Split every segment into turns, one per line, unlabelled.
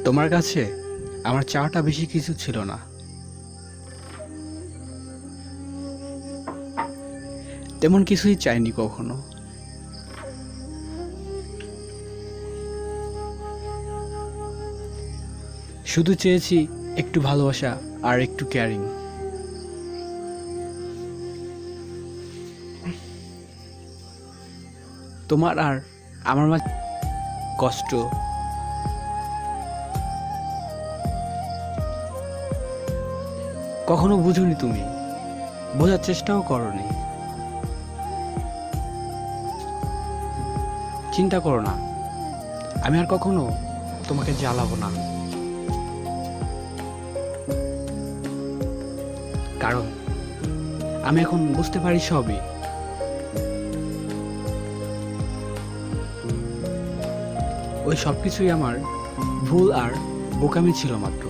তোমার কাছে আমার চাওয়াটা বেশি কিছু ছিল না, তেমন কিছুই চাইনি কখনো। শুধু চেয়েছি একটু ভালোবাসা আর একটু কেয়ারিং। তোমার আর আমার মাঝে কষ্ট, কখনো বুঝোনি, তুমি বোঝার চেষ্টাও করনি। চিন্তা করো না, আমি আর কখনো তোমাকে জ্বালাবো না, কারণ আমি এখন বুঝতে পারি সবই। ওই সবকিছুই আমার ভুল আর বোকামি ছিল মাত্র।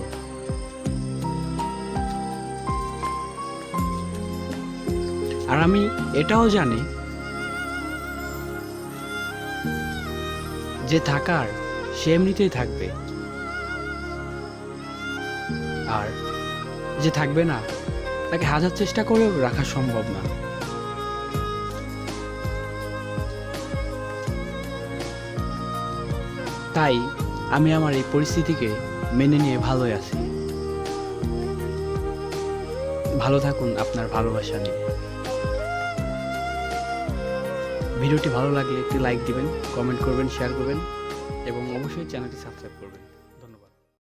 আর আমি এটাও জানি যে থাকার সে এমনিতেই থাকবে, আর যে থাকবে না তাকে হাজার চেষ্টা করেও রাখা সম্ভব না। তাই আমি আমার এই পরিস্থিতিকে মেনে নিয়ে ভালোই আছি। ভালো থাকুন আপনার ভালোবাসা নিয়ে। ভিডিওটি ভালো লাগলে একটি লাইক দিবেন, কমেন্ট করবেন, শেয়ার করবেন এবং অবশ্যই চ্যানেলটি সাবস্ক্রাইব করবেন।